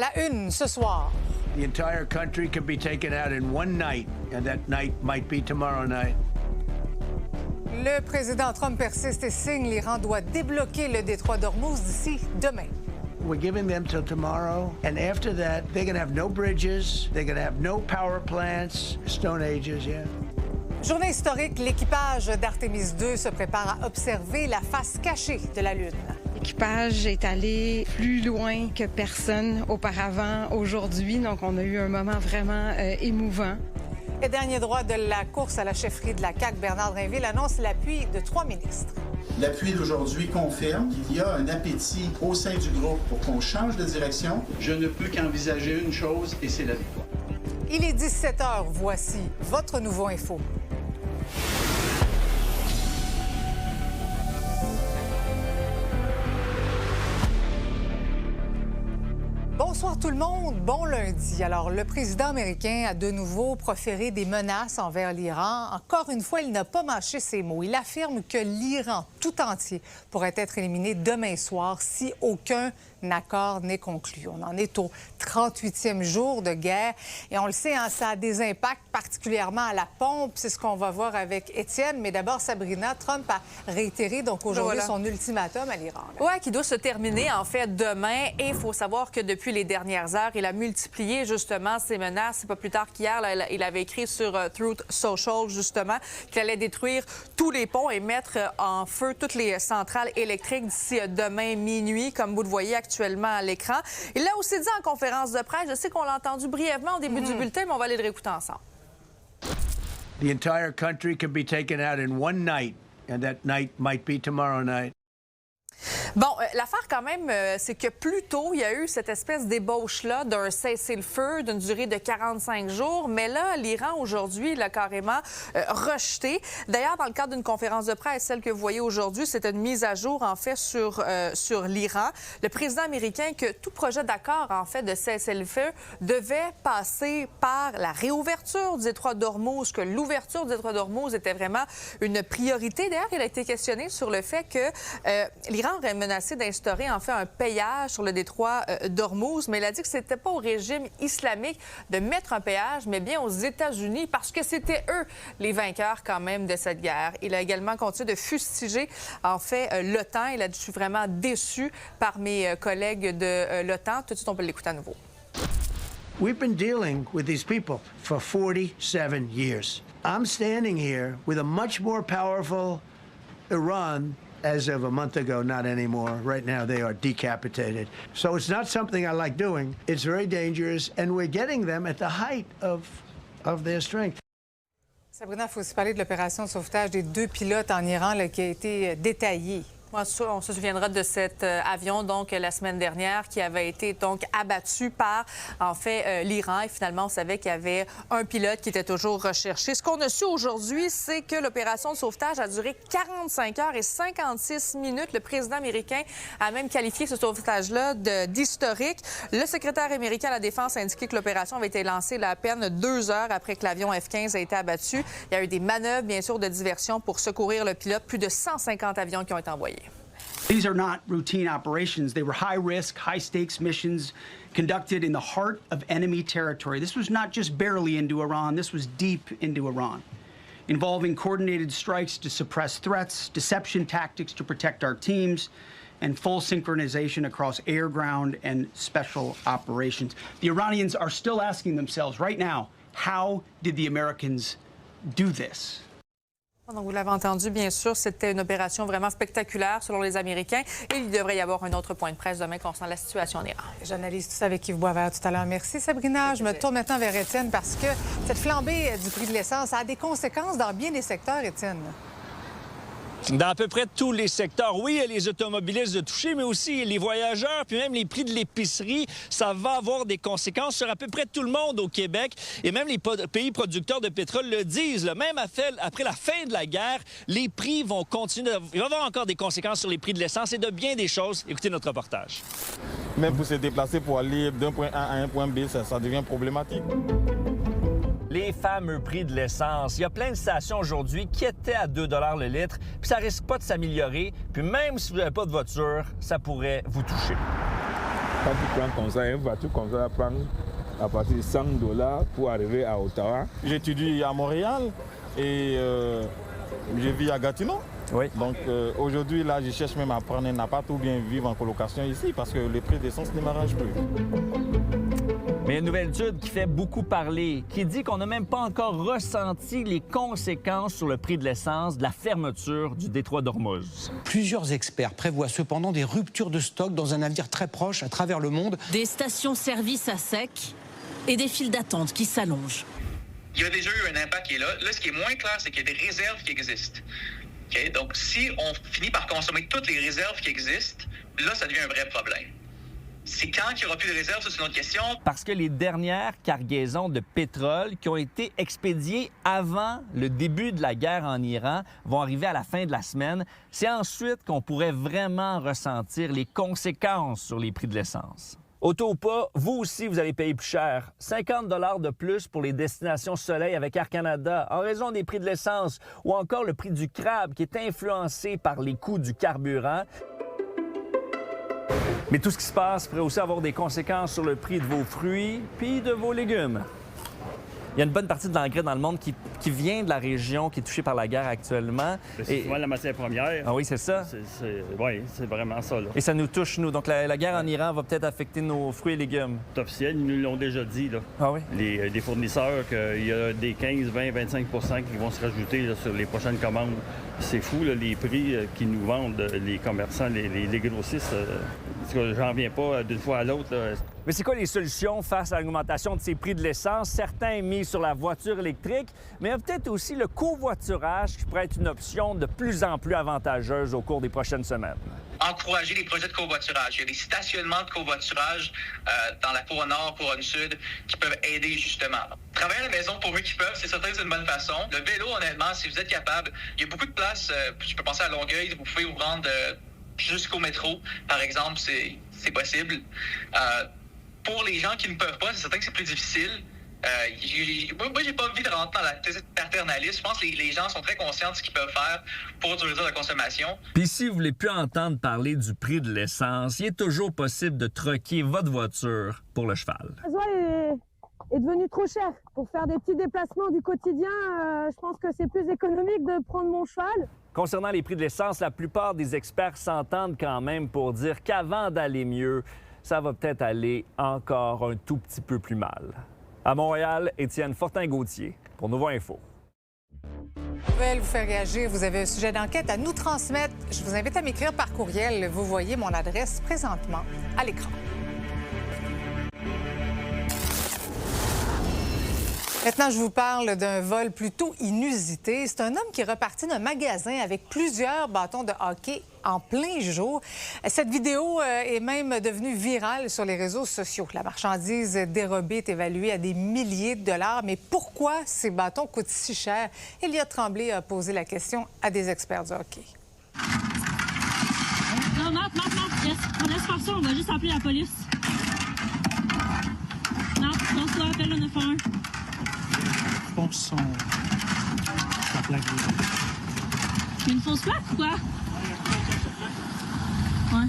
la une ce soir. The entire country could be taken out in one night, and that night might be tomorrow night. Le président Trump persiste et signe. L'Iran doit débloquer le détroit d'Ormuz d'ici demain. We're giving them till tomorrow, and after that, they're going to have no bridges, they're going to have no power plants, Stone Ages, yeah. Journée historique, l'équipage d'Artemis II se prépare à observer la face cachée de la Lune. L'équipage est allé plus loin que personne auparavant aujourd'hui, donc on a eu un moment vraiment émouvant. Le dernier droit de la course à la chefferie de la CAQ, Bernard Drinville, annonce l'appui de 3 ministres. L'appui d'aujourd'hui confirme qu'il y a un appétit au sein du groupe pour qu'on change de direction. Je ne peux qu'envisager une chose, et c'est la victoire. Il est 17h, voici votre nouveau info. Bonsoir tout le monde, bon lundi. Alors, le président américain a de nouveau proféré des menaces envers l'Iran. Encore une fois, il n'a pas mâché ses mots. Il affirme que l'Iran tout entier pourrait être éliminé demain soir si aucun accord n'est conclu. On en est au 38e jour de guerre et on le sait, hein, ça a des impacts particulièrement à la pompe. C'est ce qu'on va voir avec Étienne. Mais d'abord, Sabrina, Trump a réitéré donc aujourd'hui son ultimatum à l'Iran. Oui, qui doit se terminer en fait demain. Et il faut savoir que depuis les dernières heures, il a multiplié justement ses menaces. C'est pas plus tard qu'hier, il avait écrit sur Truth Social justement qu'il allait détruire tous les ponts et mettre en feu toutes les centrales électriques d'ici demain minuit, comme vous le voyez actuellement à l'écran. Il l'a aussi dit en conférence de presse. Je sais qu'on l'a entendu brièvement au début du bulletin, mais on va aller le réécouter ensemble. The entire country could be taken out in one night, and that night might be tomorrow night. Bon, l'affaire quand même, c'est que plus tôt, il y a eu cette espèce d'ébauche-là d'un cessez-le-feu d'une durée de 45 jours. Mais là, l'Iran, aujourd'hui, l'a carrément rejeté. D'ailleurs, dans le cadre d'une conférence de presse, celle que vous voyez aujourd'hui, c'est une mise à jour, en fait, sur l'Iran. Le président américain, que tout projet d'accord, en fait, de cessez-le-feu devait passer par la réouverture du détroit d'Ormuz, que l'ouverture du détroit d'Ormuz était vraiment une priorité. D'ailleurs, il a été questionné sur le fait que l'Iran aurait menacé d'instaurer en fait un péage sur le détroit d'Ormuz, mais il a dit que c'était pas au régime islamique de mettre un péage, mais bien aux États-Unis, parce que c'était eux les vainqueurs quand même de cette guerre. Il a également continué de fustiger en fait l'OTAN. Il a dit: je suis vraiment déçu par mes collègues de l'OTAN. Tout de suite, on peut l'écouter à nouveau. We've been dealing with these people for 47 years. I'm standing here with a much more powerful Iran as of a month ago, not anymore. Right now, they are decapitated. So it's not something I like doing. It's very dangerous, and we're getting them at the height of their strength. Sabrina, il faut aussi parler de l'opération de sauvetage des 2 pilotes en Iran là, qui a été détaillée. On se souviendra de cet avion, donc, la semaine dernière, qui avait été, donc, abattu par, en fait, l'Iran. Et finalement, on savait qu'il y avait un pilote qui était toujours recherché. Ce qu'on a su aujourd'hui, c'est que l'opération de sauvetage a duré 45 heures et 56 minutes. Le président américain a même qualifié ce sauvetage-là d'historique. Le secrétaire américain à la Défense a indiqué que l'opération avait été lancée à peine 2 heures après que l'avion F-15 a été abattu. Il y a eu des manœuvres, bien sûr, de diversion pour secourir le pilote. Plus de 150 avions qui ont été envoyés. These are not routine operations. They were high-risk, high-stakes missions conducted in the heart of enemy territory. This was not just barely into Iran. This was deep into Iran, involving coordinated strikes to suppress threats, deception tactics to protect our teams, and full synchronization across air, ground, and special operations. The Iranians are still asking themselves right now, how did the Americans do this? Donc, vous l'avez entendu, bien sûr, c'était une opération vraiment spectaculaire selon les Américains. Et il devrait y avoir un autre point de presse demain concernant la situation en Iran. J'analyse tout ça avec Yves Boisvert tout à l'heure. Merci, Sabrina. Je me tourne maintenant vers Étienne parce que cette flambée du prix de l'essence a des conséquences dans bien des secteurs, Étienne. Dans à peu près tous les secteurs. Oui, il y a les automobilistes de toucher, mais aussi les voyageurs, puis même les prix de l'épicerie. Ça va avoir des conséquences sur à peu près tout le monde au Québec. Et même les pays producteurs de pétrole le disent. Là. Même après la fin de la guerre, les prix vont continuer. Il va y avoir encore des conséquences sur les prix de l'essence et de bien des choses. Écoutez notre reportage. Même pour se déplacer pour aller d'un point A à un point B, ça devient problématique. Les fameux prix de l'essence. Il y a plein de stations aujourd'hui qui étaient à 2 $ le litre, puis ça risque pas de s'améliorer. Puis même si vous n'avez pas de voiture, ça pourrait vous toucher. Quand tu prends comme ça, une voiture comme ça va prendre à partir de $100 pour arriver à Ottawa. J'étudie à Montréal et je vis à Gatineau. Oui. Donc aujourd'hui, là, je cherche même à prendre un appart ou bien vivre en colocation ici parce que le prix d'essence ne m'arrange plus. Mais une nouvelle étude qui fait beaucoup parler, qui dit qu'on n'a même pas encore ressenti les conséquences sur le prix de l'essence de la fermeture du détroit d'Ormuz. Plusieurs experts prévoient cependant des ruptures de stock dans un avenir très proche à travers le monde. Des stations-service à sec et des files d'attente qui s'allongent. Il y a déjà eu un impact qui est là. Là, ce qui est moins clair, c'est qu'il y a des réserves qui existent. Okay? Donc, si on finit par consommer toutes les réserves qui existent, là, ça devient un vrai problème. C'est quand qu'il n'y aura plus de réserves, ça, c'est une autre question. Parce que les dernières cargaisons de pétrole qui ont été expédiées avant le début de la guerre en Iran vont arriver à la fin de la semaine. C'est ensuite qu'on pourrait vraiment ressentir les conséquences sur les prix de l'essence. Auto ou pas, vous aussi, vous allez payer plus cher. 50 $ de plus pour les destinations soleil avec Air Canada en raison des prix de l'essence ou encore le prix du crabe qui est influencé par les coûts du carburant. Mais tout ce qui se passe pourrait aussi avoir des conséquences sur le prix de vos fruits puis de vos légumes. Il y a une bonne partie de l'engrais dans le monde qui vient de la région qui est touchée par la guerre actuellement. C'est souvent la matière première. Ah oui, c'est ça? Oui, c'est vraiment ça. Là. Et ça nous touche, nous. Donc la guerre en Iran va peut-être affecter nos fruits et légumes. C'est officiel, ils nous l'ont déjà dit. Là. Ah oui? Les fournisseurs, qu'il y a des 15, 20, 25 qui vont se rajouter là, sur les prochaines commandes. C'est fou, là, les prix qu'ils nous vendent, les commerçants, les grossistes. J'en reviens pas d'une fois à l'autre. Mais c'est quoi les solutions face à l'augmentation de ces prix de l'essence? Certains mis sur la voiture électrique, mais il y a peut-être aussi le covoiturage qui pourrait être une option de plus en plus avantageuse au cours des prochaines semaines. Encourager les projets de covoiturage. Il y a des stationnements de covoiturage dans la couronne nord, couronne sud, qui peuvent aider justement. Travailler à la maison pour eux qui peuvent, c'est certain que c'est une bonne façon. Le vélo, honnêtement, si vous êtes capable, il y a beaucoup de places. Je peux penser à Longueuil, vous pouvez vous rendre jusqu'au métro, par exemple, c'est possible. Pour les gens qui ne peuvent pas, c'est certain que c'est plus difficile. Moi, j'ai pas envie de rentrer dans la thèse paternaliste. Je pense que les gens sont très conscients de ce qu'ils peuvent faire pour réduire la consommation. Puis si vous voulez plus entendre parler du prix de l'essence, il est toujours possible de troquer votre voiture pour le cheval. Le gasoil est devenu trop cher. Pour faire des petits déplacements du quotidien, je pense que c'est plus économique de prendre mon cheval. Concernant les prix de l'essence, la plupart des experts s'entendent quand même pour dire qu'avant d'aller mieux, ça va peut-être aller encore un tout petit peu plus mal. À Montréal, Étienne Fortin-Gauthier pour Nouveau Info. Nouvelle vous faire réagir. Vous avez un sujet d'enquête à nous transmettre. Je vous invite à m'écrire par courriel. Vous voyez mon adresse présentement à l'écran. Maintenant, je vous parle d'un vol plutôt inusité. C'est un homme qui est reparti d'un magasin avec plusieurs bâtons de hockey en plein jour. Cette vidéo est même devenue virale sur les réseaux sociaux. La marchandise dérobée est évaluée à des milliers de dollars. Mais pourquoi ces bâtons coûtent si cher? Elliott Tremblay a posé la question à des experts du hockey. Non, yes. On laisse faire ça, on va juste appeler la police. Non, on appelle le 911. Je pense son... la plaque. Une fausse plaque ou quoi? Ouais.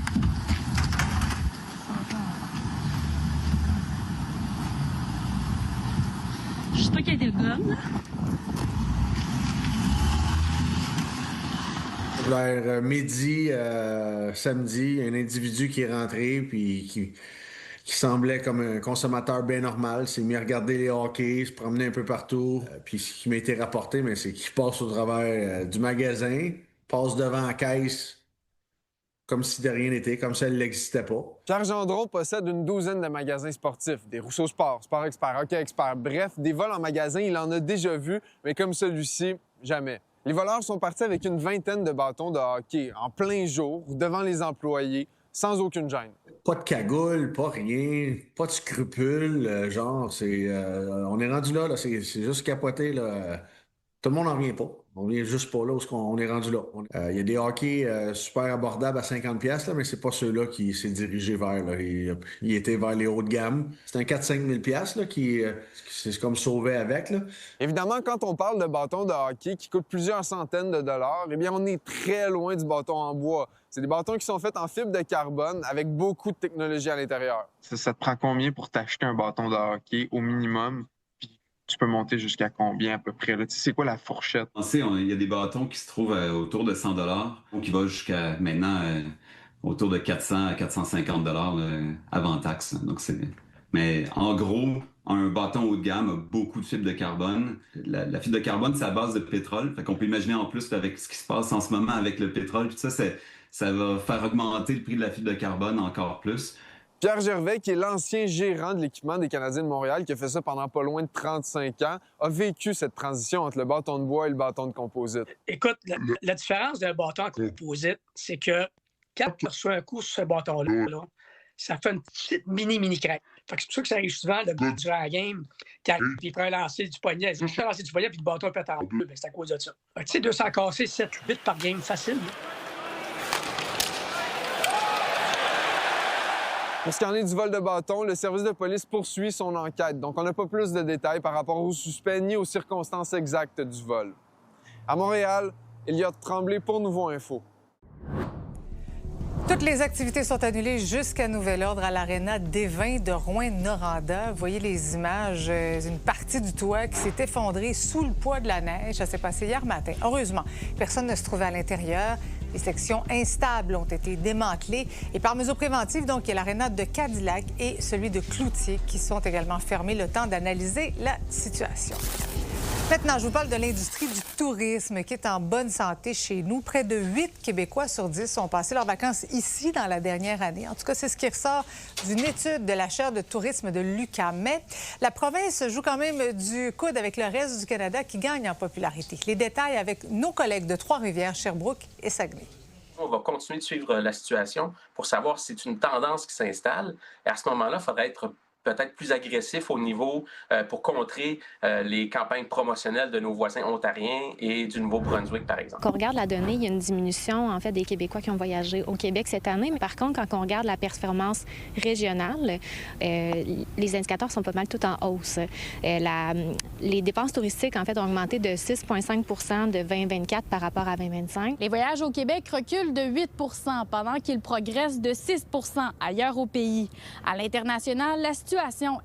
Je sais pas qu'il y a des gommes. Vers midi, samedi, un individu qui est rentré puis qui semblait comme un consommateur bien normal, s'est mis à regarder les hockey, se promener un peu partout. Puis ce qui m'a été rapporté, mais c'est qu'il passe au travers du magasin, passe devant la caisse comme si de rien n'était, comme si elle n'existait pas. Pierre Gendron possède une douzaine de magasins sportifs, des Rousseau Sport, Sport Expert, Hockey Expert, bref, des vols en magasin, il en a déjà vu, mais comme celui-ci, jamais. Les voleurs sont partis avec une vingtaine de bâtons de hockey en plein jour, devant les employés, sans aucune gêne. Pas de cagoule, pas rien, pas de scrupules, on est rendu là, c'est juste capoté, là. Tout le monde n'en vient pas. On vient juste pas là où on est rendu là. Il y a des hockey super abordables à 50$, là, mais c'est pas ceux-là qui s'est dirigé vers. Là. Il était vers les hauts de gamme. C'est un 4-5 000$ là, qui c'est comme sauvé avec. Là. Évidemment, quand on parle de bâtons de hockey qui coûtent plusieurs centaines de dollars, eh bien, on est très loin du bâton en bois. C'est des bâtons qui sont faits en fibre de carbone avec beaucoup de technologie à l'intérieur. Ça te prend combien pour t'acheter un bâton de hockey au minimum? Puis tu peux monter jusqu'à combien à peu près? Là? Tu sais, c'est quoi la fourchette? Il y a des bâtons qui se trouvent autour de 100 $, qui va jusqu'à maintenant autour de 400 à 450 $ avant taxe. Donc mais en gros, un bâton haut de gamme a beaucoup de fibres de carbone. La fibre de carbone, c'est à base de pétrole. Fait qu'on peut imaginer en plus avec ce qui se passe en ce moment avec le pétrole, tout ça, ça va faire augmenter le prix de la fibre de carbone encore plus. Pierre Gervais, qui est l'ancien gérant de l'équipement des Canadiens de Montréal, qui a fait ça pendant pas loin de 35 ans, a vécu cette transition entre le bâton de bois et le bâton de composite. Écoute, la différence d'un bâton en composite, c'est que quand tu reçois un coup sur ce bâton-là, ça fait une petite mini craque. Fait que c'est pour ça que ça arrive souvent, le gars durant la game, quand il prend un lancer du poignet, il fait un lancer du poignet, puis le bâton pète en bleu, c'est à cause de ça. Fait que tu sais, 200 cassés, 7-8 par game, facile. Pour ce qui en est du vol de bâton, le service de police poursuit son enquête, donc on n'a pas plus de détails par rapport aux suspects ni aux circonstances exactes du vol. À Montréal, Elliott Tremblay pour Nouveau Info. Toutes les activités sont annulées jusqu'à nouvel ordre à l'Aréna des Vins de Rouyn-Noranda. Vous voyez les images d'une partie du toit qui s'est effondrée sous le poids de la neige. Ça s'est passé hier matin. Heureusement, personne ne se trouvait à l'intérieur. Les sections instables ont été démantelées. Et par mesure préventive, donc, il y a l'Aréna de Cadillac et celui de Cloutier qui sont également fermés le temps d'analyser la situation. Maintenant, je vous parle de l'industrie du tourisme qui est en bonne santé chez nous. Près de 8 Québécois sur 10 ont passé leurs vacances ici dans la dernière année. En tout cas, c'est ce qui ressort d'une étude de la chaire de tourisme de l'UQAM. Mais la province joue quand même du coude avec le reste du Canada qui gagne en popularité. Les détails avec nos collègues de Trois-Rivières, Sherbrooke et Saguenay. On va continuer de suivre la situation pour savoir si c'est une tendance qui s'installe. Et à ce moment-là, il faudrait être peut-être plus agressif au niveau pour contrer les campagnes promotionnelles de nos voisins ontariens et du Nouveau-Brunswick, par exemple. Quand on regarde la donnée, il y a une diminution, en fait, des Québécois qui ont voyagé au Québec cette année. Mais par contre, quand on regarde la performance régionale, les indicateurs sont pas mal tout en hausse. Les dépenses touristiques, en fait, ont augmenté de 6,5 de 2024 par rapport à 2025. Les voyages au Québec reculent de 8 pendant qu'ils progressent de 6 ailleurs au pays. À l'international, la situation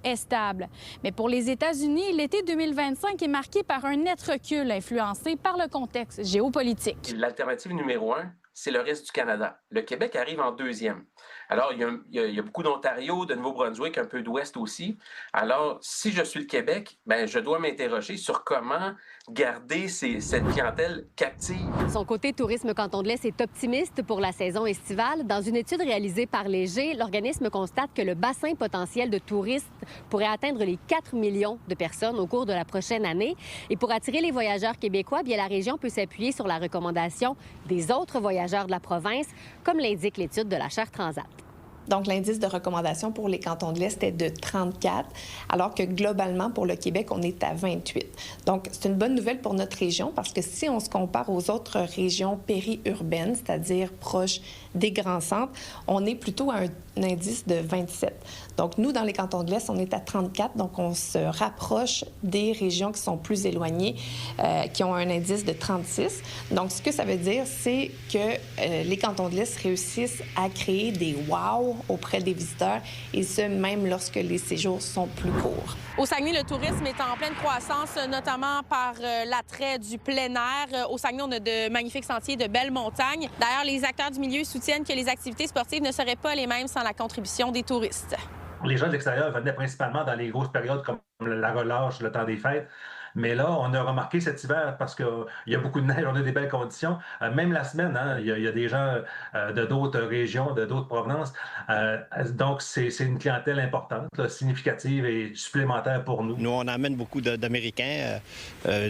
est stable. Mais pour les États-Unis, l'été 2025 est marqué par un net recul influencé par le contexte géopolitique. L'alternative numéro 1, c'est le reste du Canada. Le Québec arrive en deuxième. Alors, il y a beaucoup d'Ontario, de Nouveau-Brunswick, un peu d'Ouest aussi. Alors, si je suis le Québec, je dois m'interroger sur comment garder cette clientèle captive. Son côté tourisme canton de l'Est est optimiste pour la saison estivale. Dans une étude réalisée par Léger, l'organisme constate que le bassin potentiel de touristes pourrait atteindre les 4 millions de personnes au cours de la prochaine année. Et pour attirer les voyageurs québécois, bien, la région peut s'appuyer sur la recommandation des autres voyageurs de la province, comme l'indique l'étude de la chaire Transat. Donc, l'indice de recommandation pour les cantons de l'Est est de 34, alors que globalement, pour le Québec, on est à 28. Donc, c'est une bonne nouvelle pour notre région parce que si on se compare aux autres régions périurbaines, c'est-à-dire proches des grands centres, on est plutôt à un indice de 27. Donc, nous, dans les cantons de l'Est, on est à 34, donc on se rapproche des régions qui sont plus éloignées, qui ont un indice de 36. Donc, ce que ça veut dire, c'est que les cantons de l'Est réussissent à créer des wow auprès des visiteurs, et ce, même lorsque les séjours sont plus courts. Au Saguenay, le tourisme est en pleine croissance, notamment par l'attrait du plein air. Au Saguenay, on a de magnifiques sentiers, de belles montagnes. D'ailleurs, les acteurs du milieu soutiennent que les activités sportives ne seraient pas les mêmes sans la contribution des touristes. Les gens de l'extérieur venaient principalement dans les grosses périodes comme la relâche, le temps des fêtes. Mais là, on a remarqué cet hiver, parce qu'il y a beaucoup de neige, on a des belles conditions. Même la semaine, il y a des gens de d'autres régions, de d'autres provenances. Donc, c'est une clientèle importante, là, significative et supplémentaire pour nous. Nous, on amène beaucoup d'Américains,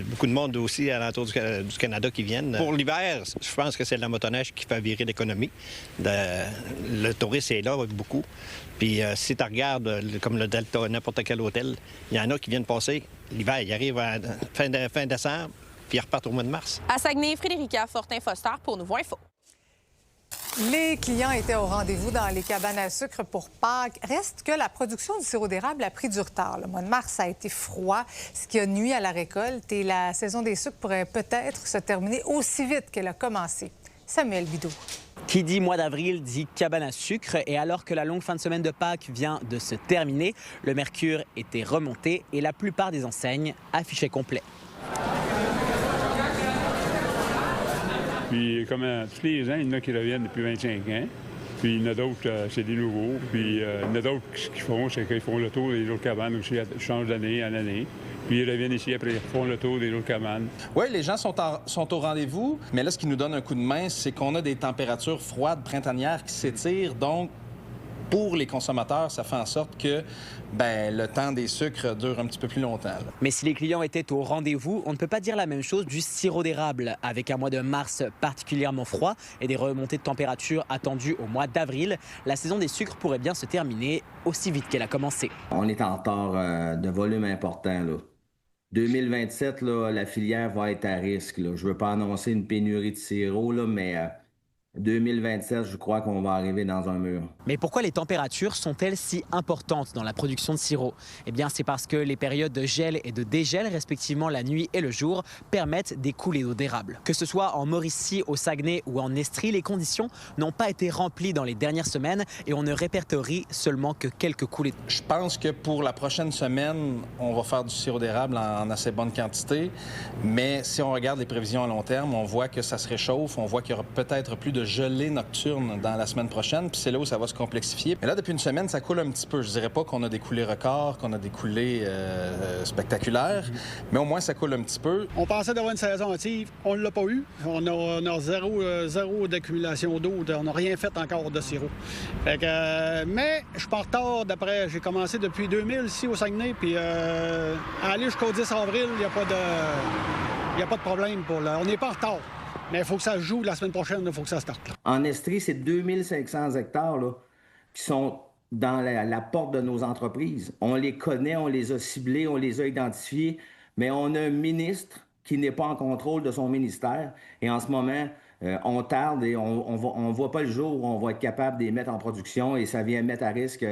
beaucoup de monde aussi alentour du Canada qui viennent. Pour l'hiver, je pense que c'est la motoneige qui fait virer l'économie. Le tourisme est là beaucoup. Puis si tu regardes, comme le Delta, n'importe quel hôtel, il y en a qui viennent passer l'hiver. Ils arrivent à fin décembre, puis ils repartent au mois de mars. À Saguenay, Frédérica Fortin-Foster pour Nouveau Info. Les clients étaient au rendez-vous dans les cabanes à sucre pour Pâques. Reste que la production du sirop d'érable a pris du retard. Le mois de mars a été froid, ce qui a nui à la récolte. Et la saison des sucres pourrait peut-être se terminer aussi vite qu'elle a commencé. Samuel Bidot. Qui dit mois d'avril dit cabane à sucre. Et alors que la longue fin de semaine de Pâques vient de se terminer, le mercure était remonté et la plupart des enseignes affichaient complet. Puis comme tous les ans, il y en a qui reviennent depuis 25 ans. Puis il y en a d'autres, c'est des nouveaux. Puis il y en a d'autres qui font, c'est qu'ils font le tour des autres cabanes aussi, ils changent d'année en année. Puis ils reviennent ici, après ils font le tour des autres cabanes. Oui, les gens sont au rendez-vous, mais là, ce qui nous donne un coup de main, c'est qu'on a des températures froides printanières qui s'étirent. Donc, pour les consommateurs, ça fait en sorte que le temps des sucres dure un petit peu plus longtemps. Là. Mais si les clients étaient au rendez-vous, on ne peut pas dire la même chose du sirop d'érable. Avec un mois de mars particulièrement froid et des remontées de température attendues au mois d'avril, la saison des sucres pourrait bien se terminer aussi vite qu'elle a commencé. On est en retard de volume important, là. 2027, là, la filière va être à risque. Là. Je ne veux pas annoncer une pénurie de sirop, là, mais 2027, je crois qu'on va arriver dans un mur. Mais pourquoi les températures sont-elles si importantes dans la production de sirop? Eh bien, c'est parce que les périodes de gel et de dégel, respectivement la nuit et le jour, permettent d'écouler d'eau d'érable. Que ce soit en Mauricie, au Saguenay ou en Estrie, les conditions n'ont pas été remplies dans les dernières semaines et on ne répertorie seulement que quelques coulées. Je pense que pour la prochaine semaine, on va faire du sirop d'érable en assez bonne quantité. Mais si on regarde les prévisions à long terme, on voit que ça se réchauffe, on voit qu'il y aura peut-être plus de gelée nocturne dans la semaine prochaine, puis c'est là où ça va se complexifier. Mais là, depuis une semaine, ça coule un petit peu. Je dirais pas qu'on a des coulées records, qu'on a des coulées spectaculaires, mais au moins, ça coule un petit peu. On pensait d'avoir une saison hâtive. On ne l'a pas eu. On a zéro d'accumulation d'eau. On n'a rien fait encore de sirop. Fait que, mais je suis pas en retard d'après. J'ai commencé depuis 2000 ici au Saguenay, puis aller jusqu'au 10 avril, il n'y a pas de problème. On n'est pas en retard. Mais il faut que ça joue la semaine prochaine, il faut que ça starte. En Estrie, c'est 2500 hectares là, qui sont dans la porte de nos entreprises. On les connaît, on les a ciblés, on les a identifiés, mais on a un ministre qui n'est pas en contrôle de son ministère. Et en ce moment, on tarde et on voit pas le jour où on va être capable de les mettre en production et ça vient mettre à risque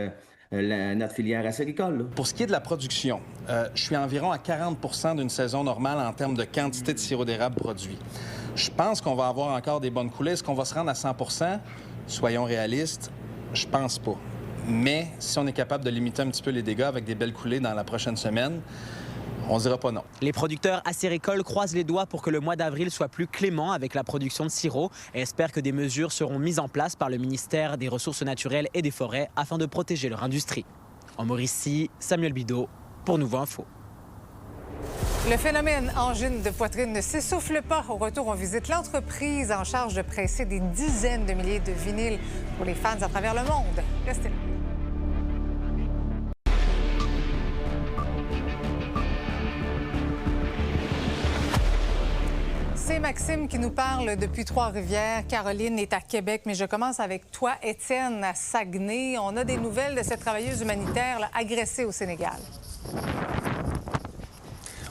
notre filière acéricole. Là. Pour ce qui est de la production, je suis environ à 40 d'une saison normale en termes de quantité de sirop d'érable produit. Je pense qu'on va avoir encore des bonnes coulées. Est-ce qu'on va se rendre à 100 %? Soyons réalistes, je pense pas. Mais si on est capable de limiter un petit peu les dégâts avec des belles coulées dans la prochaine semaine, on ne dira pas non. Les producteurs acéricoles croisent les doigts pour que le mois d'avril soit plus clément avec la production de sirop et espèrent que des mesures seront mises en place par le ministère des Ressources naturelles et des Forêts afin de protéger leur industrie. En Mauricie, Samuel Bideau pour Nouveau Info. Le phénomène angine de poitrine ne s'essouffle pas. Au retour, on visite l'entreprise en charge de presser des dizaines de milliers de vinyles pour les fans à travers le monde. Restez là. C'est Maxime qui nous parle depuis Trois-Rivières. Caroline est à Québec, mais je commence avec toi, Étienne, à Saguenay. On a des nouvelles de cette travailleuse humanitaire là, agressée au Sénégal.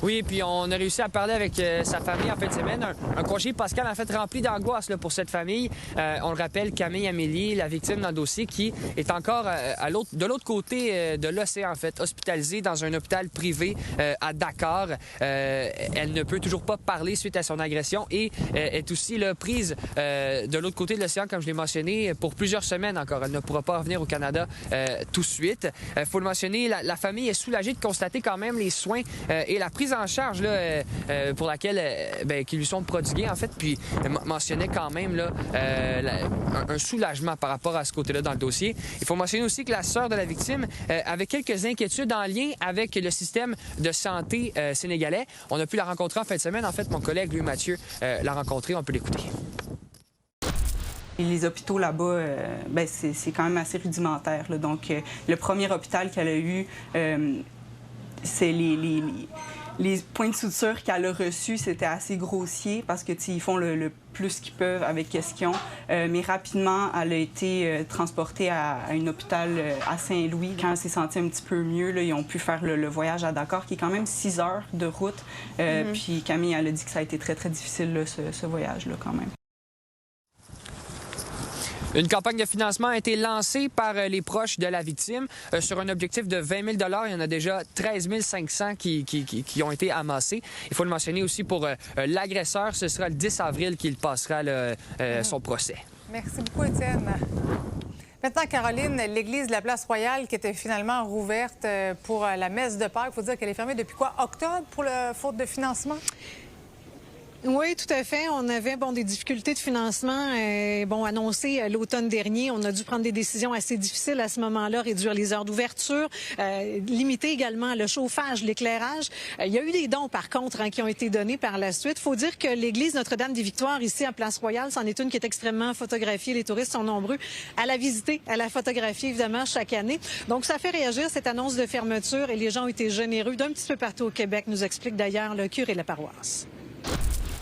Oui, puis on a réussi à parler avec sa famille en fin de semaine. Un congé pascal, en fait, rempli d'angoisse pour cette famille. On le rappelle, Camille Amélie, la victime dans le dossier, qui est encore de l'autre côté de l'océan, en fait, hospitalisée dans un hôpital privé à Dakar. Elle ne peut toujours pas parler suite à son agression et est aussi là, prise de l'autre côté de l'océan, comme je l'ai mentionné, pour plusieurs semaines encore. Elle ne pourra pas revenir au Canada tout de suite. Il faut le mentionner, la famille est soulagée de constater quand même les soins et la prise en charge là, pour laquelle qui lui sont prodigués en fait, puis mentionnait quand même là, un soulagement par rapport à ce côté-là dans le dossier. Il faut mentionner aussi que la sœur de la victime avait quelques inquiétudes en lien avec le système de santé sénégalais. On a pu la rencontrer en fin de semaine. En fait, mon collègue Louis Mathieu l'a rencontré. On peut l'écouter. Les hôpitaux là-bas, c'est quand même assez rudimentaire. Là. Donc, le premier hôpital qu'elle a eu, c'est les points de suture qu'elle a reçus, c'était assez grossier parce que ils font le plus qu'ils peuvent avec ce qu'ils ont. Mais rapidement, elle a été transportée à un hôpital à Saint-Louis. Quand elle s'est sentie un petit peu mieux, là, ils ont pu faire le voyage à Dakar, qui est quand même 6 heures de route. Puis Camille, elle a dit que ça a été très, très difficile, là, ce voyage-là, quand même. Une campagne de financement a été lancée par les proches de la victime sur un objectif de 20 000 $. Il y en a déjà 13 500 qui ont été amassés. Il faut le mentionner aussi pour l'agresseur. Ce sera le 10 avril qu'il passera son procès. Merci beaucoup, Étienne. Maintenant, Caroline, l'église de la Place Royale qui était finalement rouverte pour la messe de Pâques, il faut dire qu'elle est fermée depuis quoi? Octobre pour la faute de financement? Oui, tout à fait. On avait des difficultés de financement annoncées l'automne dernier. On a dû prendre des décisions assez difficiles à ce moment-là, réduire les heures d'ouverture, limiter également le chauffage, l'éclairage. Il y a eu des dons, par contre, qui ont été donnés par la suite. Il faut dire que l'église Notre-Dame-des-Victoires, ici à Place Royale, c'en est une qui est extrêmement photographiée. Les touristes sont nombreux à la visiter, à la photographier, évidemment, chaque année. Donc, ça fait réagir cette annonce de fermeture et les gens ont été généreux d'un petit peu partout au Québec, nous explique d'ailleurs le curé de la paroisse.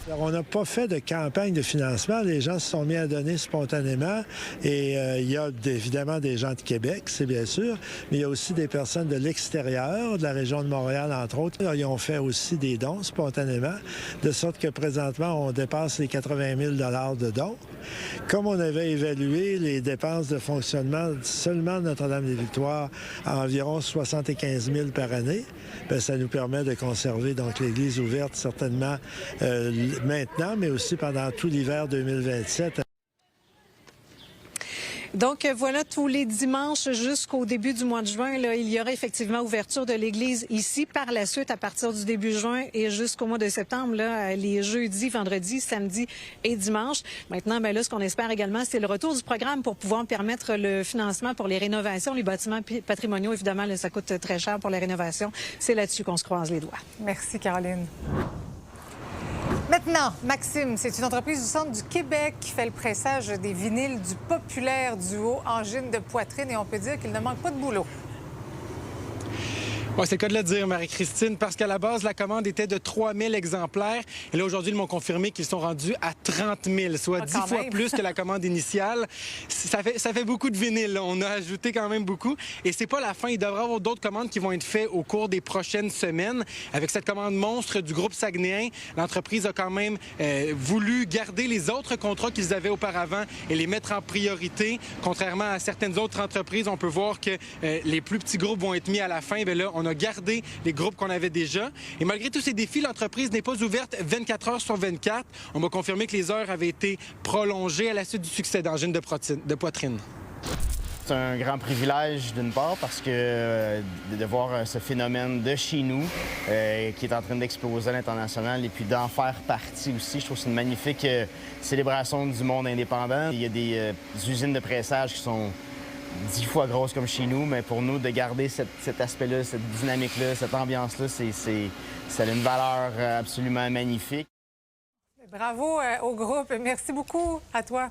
Alors, on n'a pas fait de campagne de financement. Les gens se sont mis à donner spontanément. Et il y a évidemment des gens de Québec, c'est bien sûr, mais il y a aussi des personnes de l'extérieur, de la région de Montréal, entre autres. Alors, ils ont fait aussi des dons spontanément, de sorte que présentement, on dépasse les 80 000 $ de dons. Comme on avait évalué les dépenses de fonctionnement seulement de Notre-Dame-des-Victoires à environ 75 000 par année, bien, ça nous permet de conserver donc l'église ouverte certainement maintenant, mais aussi pendant tout l'hiver 2027. Donc, voilà, tous les dimanches jusqu'au début du mois de juin, là, il y aura effectivement ouverture de l'église ici. Par la suite, à partir du début juin et jusqu'au mois de septembre, là, les jeudis, vendredis, samedis et dimanches. Maintenant, bien là, ce qu'on espère également, c'est le retour du programme pour pouvoir permettre le financement pour les rénovations. Les bâtiments patrimoniaux, évidemment, là, ça coûte très cher pour les rénovations. C'est là-dessus qu'on se croise les doigts. Merci, Caroline. Maintenant, Maxime, c'est une entreprise du centre du Québec qui fait le pressage des vinyles du populaire duo Angine de Poitrine et on peut dire qu'il ne manque pas de boulot. Oui, c'est le cas de le dire, Marie-Christine, parce qu'à la base, la commande était de 3 000 exemplaires. Et là, aujourd'hui, ils m'ont confirmé qu'ils sont rendus à 30 000, soit 10 fois plus que la commande initiale. Ça fait beaucoup de vinyles. On a ajouté quand même beaucoup. Et c'est pas la fin. Il devrait y avoir d'autres commandes qui vont être faites au cours des prochaines semaines. Avec cette commande monstre du groupe saguenéen, l'entreprise a quand même voulu garder les autres contrats qu'ils avaient auparavant et les mettre en priorité. Contrairement à certaines autres entreprises, on peut voir que les plus petits groupes vont être mis à la fin. Bien là, on a gardé les groupes qu'on avait déjà. Et malgré tous ces défis, l'entreprise n'est pas ouverte 24 heures sur 24. On m'a confirmé que les heures avaient été prolongées à la suite du succès d'Angine de Poitrine. C'est un grand privilège d'une part parce que de voir ce phénomène de chez nous qui est en train d'exploser à l'international et puis d'en faire partie aussi. Je trouve que c'est une magnifique célébration du monde indépendant. Il y a des usines de pressage qui sont 10 fois grosses comme chez nous, mais pour nous, de garder cet aspect-là, cette dynamique-là, cette ambiance-là, ça a une valeur absolument magnifique. Bravo au groupe. Merci beaucoup à toi.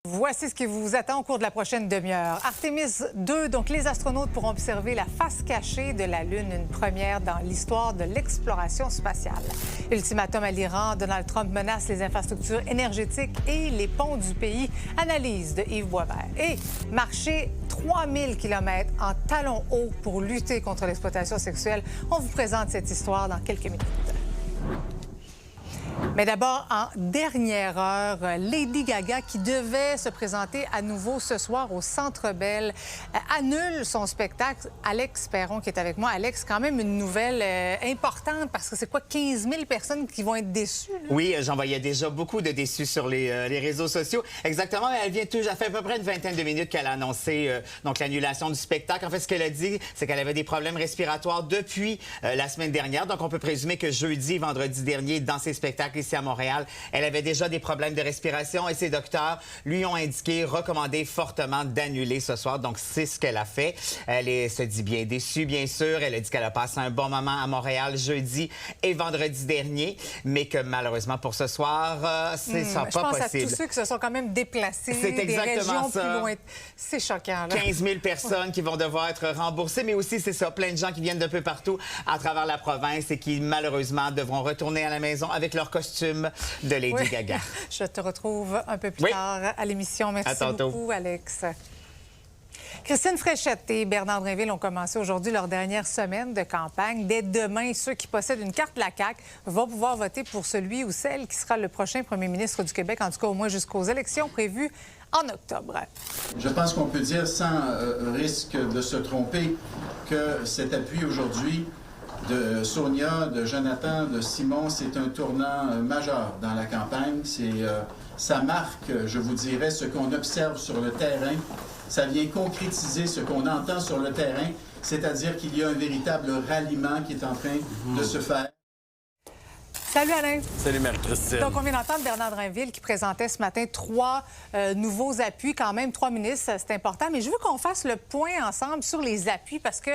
Voici ce qui vous attend au cours de la prochaine demi-heure. Artemis 2, donc les astronautes pourront observer la face cachée de la Lune, une première dans l'histoire de l'exploration spatiale. Ultimatum à l'Iran, Donald Trump menace les infrastructures énergétiques et les ponts du pays. Analyse de Yves Boisvert. Et marcher 3000 km en talons hauts pour lutter contre l'exploitation sexuelle. On vous présente cette histoire dans quelques minutes. Mais d'abord, en dernière heure, Lady Gaga, qui devait se présenter à nouveau ce soir au Centre Bell, annule son spectacle. Alex Perron, qui est avec moi. Alex, quand même une nouvelle importante, parce que c'est quoi, 15 000 personnes qui vont être déçues? Là? Oui, j'en voyais déjà beaucoup de déçus sur les réseaux sociaux. Exactement, elle vient tout, ça fait à peu près une vingtaine de minutes qu'elle a annoncé donc l'annulation du spectacle. En fait, ce qu'elle a dit, c'est qu'elle avait des problèmes respiratoires depuis la semaine dernière. Donc, on peut présumer que jeudi et vendredi dernier, dans ses spectacles ici à Montréal, elle avait déjà des problèmes de respiration et ses docteurs lui ont recommandé fortement d'annuler ce soir. Donc, c'est ce qu'elle a fait. Elle se dit bien déçue, bien sûr. Elle a dit qu'elle a passé un bon moment à Montréal jeudi et vendredi dernier, mais que malheureusement pour ce soir, c'est pas possible. Je pense à tous ceux qui se sont quand même déplacés c'est des exactement régions ça. plus loin. C'est choquant. Là. 15 000 personnes qui vont devoir être remboursées, mais aussi, c'est ça, plein de gens qui viennent d'un peu partout à travers la province et qui, malheureusement, devront retourner à la maison avec leur costume de Lady Gaga. Je te retrouve un peu plus tard à l'émission. Merci beaucoup, Alex. Christine Fréchette et Bernard Drinville ont commencé aujourd'hui leur dernière semaine de campagne. Dès demain, ceux qui possèdent une carte de la CAQ vont pouvoir voter pour celui ou celle qui sera le prochain premier ministre du Québec, en tout cas au moins jusqu'aux élections prévues en octobre. Je pense qu'on peut dire sans risque de se tromper que cet appui aujourd'hui de Sonia, de Jonathan, de Simon, c'est un tournant majeur dans la campagne. Ça marque, je vous dirais, ce qu'on observe sur le terrain. Ça vient concrétiser ce qu'on entend sur le terrain, c'est-à-dire qu'il y a un véritable ralliement qui est en train de se faire. Salut Alain. Salut Marie-Christine. Donc, on vient d'entendre Bernard Drinville qui présentait ce matin 3 nouveaux appuis, quand même, 3 ministres, c'est important. Mais je veux qu'on fasse le point ensemble sur les appuis parce que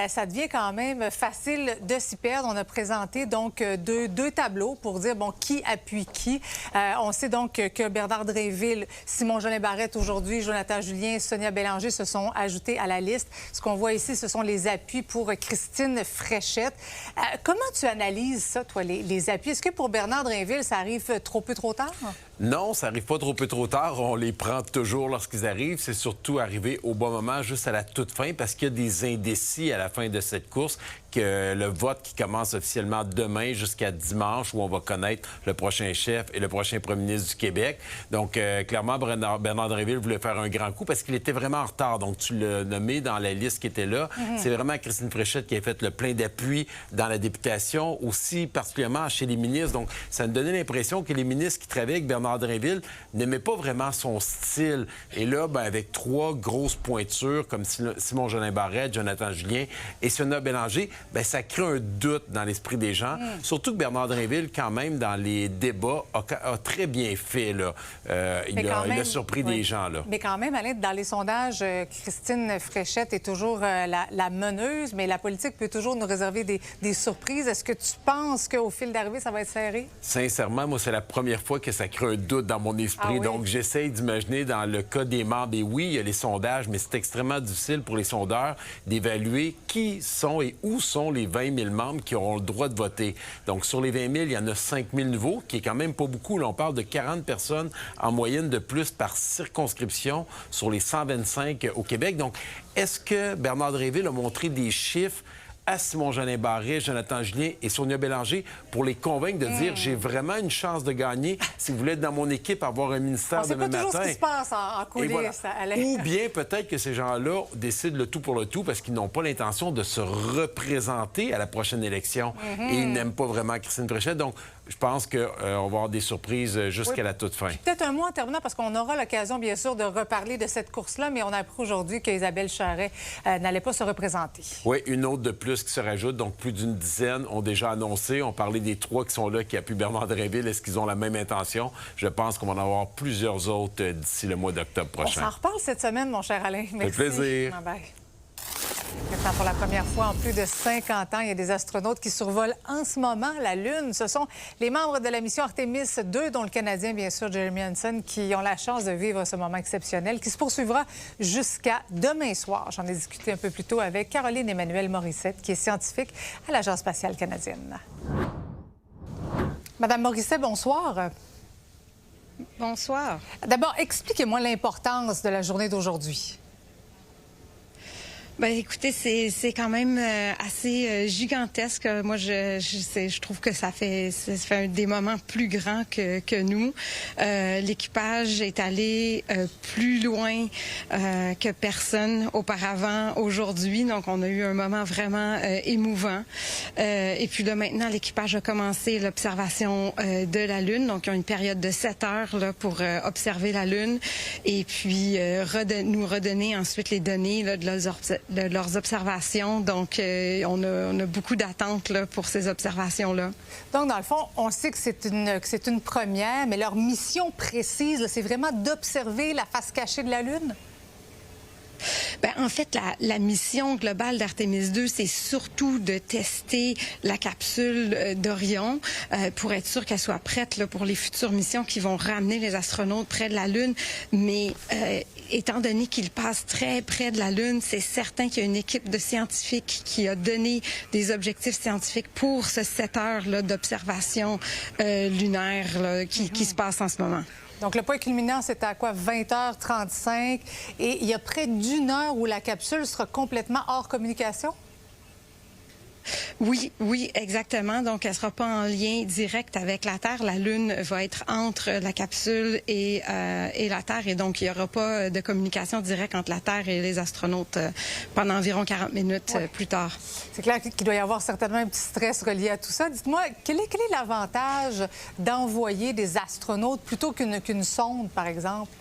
ça devient quand même facile de s'y perdre. On a présenté donc deux tableaux pour dire, bon, qui appuie qui. On sait donc que Bernard Drinville, Simon-Jolin Barrette aujourd'hui, Jonathan Julien, Sonia Bélanger se sont ajoutés à la liste. Ce qu'on voit ici, ce sont les appuis pour Christine Fréchette. Comment tu analyses ça, toi, les appuis? Est-ce que pour Bernard Drinville, ça arrive trop peu trop tard? Non, ça arrive pas trop peu trop tard. On les prend toujours lorsqu'ils arrivent. C'est surtout arrivé au bon moment, juste à la toute fin, parce qu'il y a des indécis à la fin de cette course, que le vote qui commence officiellement demain jusqu'à dimanche, où on va connaître le prochain chef et le prochain premier ministre du Québec. Donc, clairement, Bernard Drinville voulait faire un grand coup parce qu'il était vraiment en retard. Donc, tu l'as nommé dans la liste qui était là. C'est vraiment Christine Fréchette qui a fait le plein d'appui dans la députation, aussi particulièrement chez les ministres. Donc, ça me donnait l'impression que les ministres qui travaillaient avec Bernard Drinville n'aimaient pas vraiment son style. Et là, ben, avec 3 grosses pointures comme Simon-Jolin Barrette, Jonathan Julien et Sonia Bélanger, bien, ça crée un doute dans l'esprit des gens. Surtout que Bernard Drinville, quand même, dans les débats, a très bien fait. Là. Il a surpris des gens. Là. Mais quand même, Alain, dans les sondages, Christine Fréchette est toujours la meneuse, mais la politique peut toujours nous réserver des surprises. Est-ce que tu penses qu'au fil d'arrivée, ça va être serré? Sincèrement, moi, c'est la première fois que ça crée un doute dans mon esprit. Donc, j'essaie d'imaginer dans le cas des membres. Et oui, il y a les sondages, mais c'est extrêmement difficile pour les sondeurs d'évaluer qui sont et où sont les 20 000 membres qui auront le droit de voter. Donc, sur les 20 000, il y en a 5 000 nouveaux, qui est quand même pas beaucoup. Là, on parle de 40 personnes en moyenne de plus par circonscription sur les 125 au Québec. Donc, est-ce que Bernard Drinville a montré des chiffres à Simon-Jolin Barrette, Jonathan Julien et Sonia Bélanger pour les convaincre de dire j'ai vraiment une chance de gagner si vous voulez être dans mon équipe, avoir un ministère demain matin. C'est pas toujours ce qui se passe en coulisses, Alain. Ou bien peut-être que ces gens-là décident le tout pour le tout parce qu'ils n'ont pas l'intention de se représenter à la prochaine élection et ils n'aiment pas vraiment Christine Fréchette. Donc, je pense qu'on va avoir des surprises jusqu'à la toute fin. Peut-être un mot en terminant, parce qu'on aura l'occasion, bien sûr, de reparler de cette course-là, mais on a appris aujourd'hui qu'Isabelle Charret n'allait pas se représenter. Oui, une autre de plus qui se rajoute. Donc, plus d'une dizaine ont déjà annoncé. On parlait des 3 qui sont là, qui appuient Bernard Drinville. Est-ce qu'ils ont la même intention? Je pense qu'on va en avoir plusieurs autres d'ici le mois d'octobre prochain. On s'en reparle cette semaine, mon cher Alain. Merci. Ça fait plaisir. Bye. Maintenant, pour la première fois en plus de 50 ans, il y a des astronautes qui survolent en ce moment la Lune. Ce sont les membres de la mission Artemis 2, dont le Canadien, bien sûr, Jeremy Hansen, qui ont la chance de vivre ce moment exceptionnel qui se poursuivra jusqu'à demain soir. J'en ai discuté un peu plus tôt avec Caroline Emmanuelle Morissette, qui est scientifique à l'Agence spatiale canadienne. Madame Morissette, bonsoir. Bonsoir. D'abord, expliquez-moi l'importance de la journée d'aujourd'hui. Bien, écoutez, c'est quand même assez gigantesque. Moi, je trouve que ça fait des moments plus grands que nous. L'équipage est allé plus loin que personne auparavant aujourd'hui. Donc, on a eu un moment vraiment émouvant. Et puis là, maintenant, l'équipage a commencé l'observation de la Lune. Donc, ils ont une période de 7 heures là, pour observer la Lune et puis nous redonner ensuite les données là, de leurs observations. Donc, on a beaucoup d'attentes pour ces observations-là. Donc, dans le fond, on sait que c'est une première, mais leur mission précise, c'est vraiment d'observer la face cachée de la Lune? Bien, en fait, la mission globale d'Artemis 2, c'est surtout de tester la capsule d'Orion pour être sûr qu'elle soit prête là, pour les futures missions qui vont ramener les astronautes près de la Lune. Mais étant donné qu'ils passent très près de la Lune, c'est certain qu'il y a une équipe de scientifiques qui a donné des objectifs scientifiques pour ce 7 heures là, d'observation lunaire là, qui se passe en ce moment. Donc, le point culminant, c'était à quoi? 20h35. Et il y a près d'1 heure où la capsule sera complètement hors communication? Oui, exactement. Donc, elle sera pas en lien direct avec la Terre. La Lune va être entre la capsule et la Terre. Et donc, il n'y aura pas de communication directe entre la Terre et les astronautes pendant environ 40 minutes plus tard. C'est clair qu'il doit y avoir certainement un petit stress relié à tout ça. Dites-moi, quel est l'avantage d'envoyer des astronautes plutôt qu'une sonde, par exemple?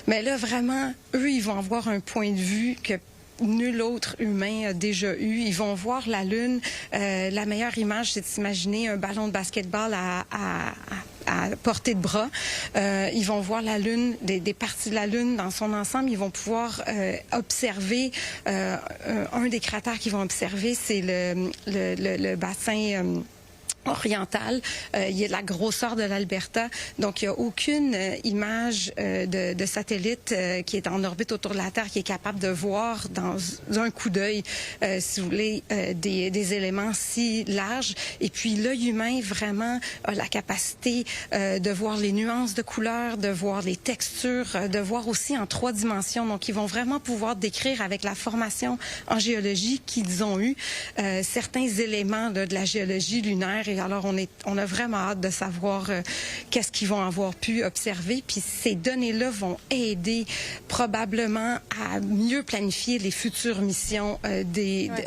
Mais là, vraiment, eux, ils vont avoir un point de vue que nul autre humain a déjà eu. Ils vont voir la Lune. La meilleure image, c'est de s'imaginer un ballon de basketball à portée de bras. Ils vont voir la Lune, des parties de la Lune dans son ensemble. Ils vont pouvoir observer un des cratères qu'ils vont observer, c'est le bassin orientale. Il y a de la grosseur de l'Alberta. Donc, il n'y a aucune image de satellite qui est en orbite autour de la Terre qui est capable de voir dans un coup d'œil, si vous voulez, des éléments si larges. Et puis, l'œil humain, vraiment, a la capacité de voir les nuances de couleurs, de voir les textures, de voir aussi en 3 dimensions. Donc, ils vont vraiment pouvoir décrire avec la formation en géologie qu'ils ont eu certains éléments de la géologie lunaire. Et alors, on a vraiment hâte de savoir qu'est-ce qu'ils vont avoir pu observer. Puis ces données-là vont aider probablement à mieux planifier les futures missions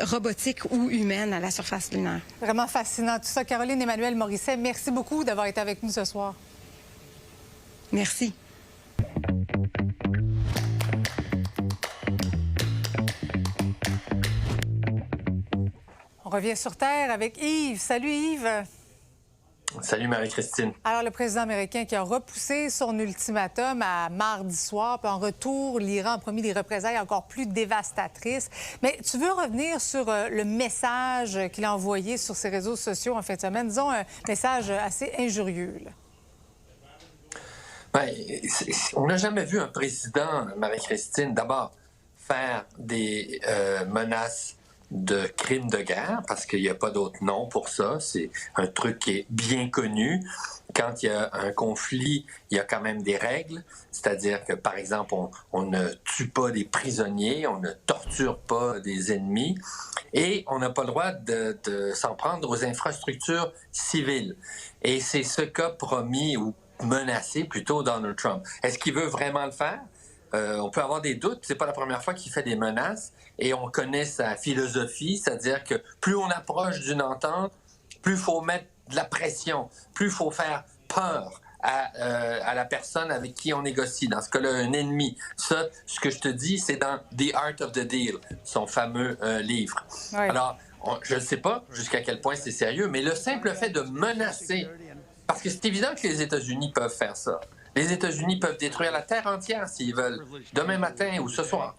robotiques ou humaines à la surface lunaire. Vraiment fascinant tout ça. Caroline Emmanuel Morisset, merci beaucoup d'avoir été avec nous ce soir. Merci. On revient sur Terre avec Yves. Salut Yves. Salut Marie-Christine. Alors, le président américain qui a repoussé son ultimatum à mardi soir, puis en retour, l'Iran a promis des représailles encore plus dévastatrices. Mais tu veux revenir sur le message qu'il a envoyé sur ses réseaux sociaux en fin de semaine, disons un message assez injurieux, là. Bien, on n'a jamais vu un président, Marie-Christine, d'abord faire des menaces de crimes de guerre, parce qu'il n'y a pas d'autre nom pour ça. C'est un truc qui est bien connu. Quand il y a un conflit, il y a quand même des règles. C'est-à-dire que, par exemple, on ne tue pas des prisonniers, on ne torture pas des ennemis, et on n'a pas le droit de s'en prendre aux infrastructures civiles. Et c'est ce qu'a promis ou menacé plutôt Donald Trump. Est-ce qu'il veut vraiment le faire? On peut avoir des doutes. C'est pas la première fois qu'il fait des menaces. Et on connaît sa philosophie, c'est-à-dire que plus on approche d'une entente, plus il faut mettre de la pression, plus il faut faire peur à la personne avec qui on négocie. Dans ce cas-là, un ennemi. Ça, ce que je te dis, c'est dans The Art of the Deal, son fameux livre. Ouais. Alors, je ne sais pas jusqu'à quel point c'est sérieux, mais le simple fait de menacer, parce que c'est évident que les États-Unis peuvent faire ça. Les États-Unis peuvent détruire la Terre entière s'ils veulent, demain matin ou ce soir.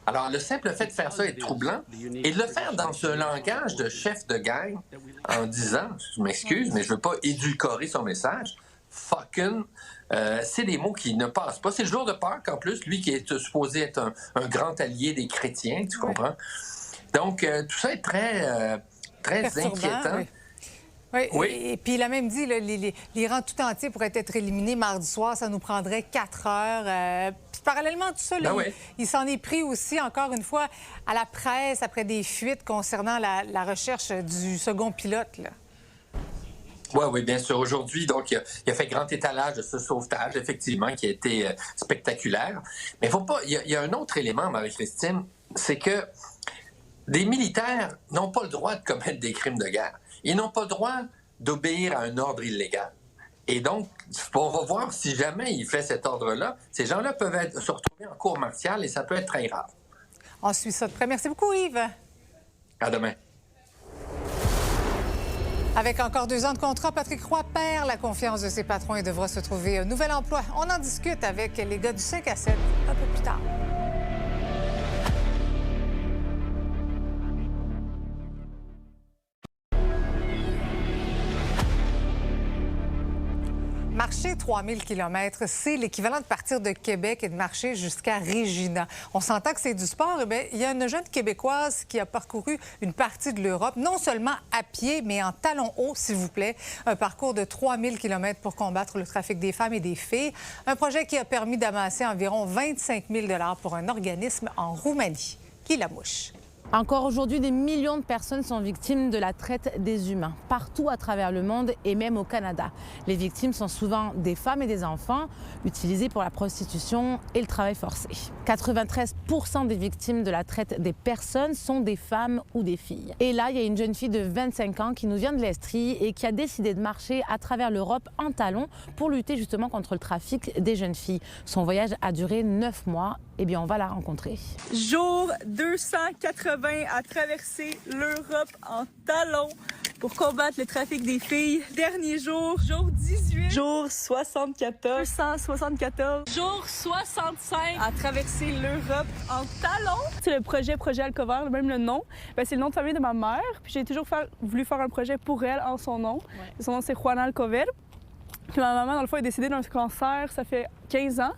Alors, le simple fait de faire ça est troublant. Et de le faire dans un langage de chef de gang, en disant, je m'excuse, mais je ne veux pas édulcorer son message, fucking, c'est des mots qui ne passent pas. C'est le jour de Pâques, en plus, lui qui est supposé être un grand allié des chrétiens, tu comprends? Donc, tout ça est très inquiétant. Oui. Oui. Et puis il a même dit l'Iran tout entier pourrait être éliminé mardi soir, ça nous prendrait 4 heures. Puis parallèlement à tout ça, il s'en est pris aussi, encore une fois, à la presse après des fuites concernant la recherche du second pilote, là. Oui, bien sûr. Aujourd'hui, donc, il a fait grand étalage de ce sauvetage, effectivement, qui a été spectaculaire. Mais faut pas. Il y a un autre élément, Marie-Christine, c'est que des militaires n'ont pas le droit de commettre des crimes de guerre. Ils n'ont pas le droit d'obéir à un ordre illégal. Et donc, on va voir si jamais il fait cet ordre-là, ces gens-là peuvent se retrouver en cour martiale et ça peut être très grave. On suit ça de près. Merci beaucoup, Yves. À demain. Avec encore 2 ans de contrat, Patrick Roy perd la confiance de ses patrons et devra se trouver un nouvel emploi. On en discute avec les gars du 5 à 7 un peu plus tard. Marcher 3000 km, c'est l'équivalent de partir de Québec et de marcher jusqu'à Regina. On s'entend que c'est du sport. Eh bien, il y a une jeune Québécoise qui a parcouru une partie de l'Europe, non seulement à pied, mais en talons hauts, s'il vous plaît. Un parcours de 3000 km pour combattre le trafic des femmes et des filles. Un projet qui a permis d'amasser environ 25 000 $ pour un organisme en Roumanie. Qui la mouche? Encore aujourd'hui, des millions de personnes sont victimes de la traite des humains, partout à travers le monde et même au Canada. Les victimes sont souvent des femmes et des enfants, utilisés pour la prostitution et le travail forcé. 93% des victimes de la traite des personnes sont des femmes ou des filles. Et là, il y a une jeune fille de 25 ans qui nous vient de l'Estrie et qui a décidé de marcher à travers l'Europe en talons pour lutter justement contre le trafic des jeunes filles. Son voyage a duré 9 mois. Eh bien, on va la rencontrer. Jour 280 à traverser l'Europe en talons pour combattre le trafic des filles. Dernier jour, jour 18. Jour 74. 274. Jour 65 à traverser l'Europe en talons. C'est le projet Alcover, même le nom. C'est le nom de famille de ma mère. Puis j'ai toujours voulu faire un projet pour elle en son nom. Ouais. Son nom, c'est Juana Alcover. Puis ma maman, dans le fond, est décédée d'un cancer, ça fait 15 ans.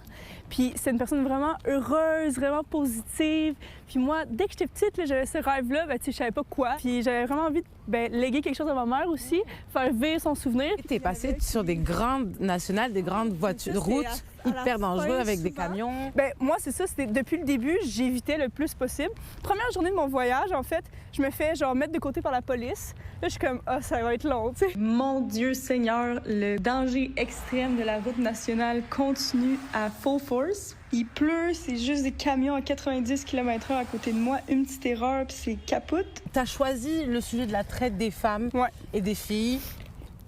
Puis c'est une personne vraiment heureuse, vraiment positive. Puis moi, dès que j'étais petite, j'avais ce rêve-là, je savais pas quoi. Puis j'avais vraiment envie de léguer quelque chose à ma mère aussi, faire vivre son souvenir. Tu es passée sur des grandes nationales, des grandes voitures de route hyper dangereuses avec des camions. Moi, c'est ça. Depuis le début, j'évitais le plus possible. Première journée de mon voyage, en fait, je me fais mettre de côté par la police. Là, je suis comme, ça va être long, tu sais. Mon Dieu Seigneur, le danger extrême de la route nationale continue à full force. Il pleut, c'est juste des camions à 90 km/h à côté de moi. Une petite erreur, puis c'est capote. Tu as choisi le sujet de la traite des femmes et des filles.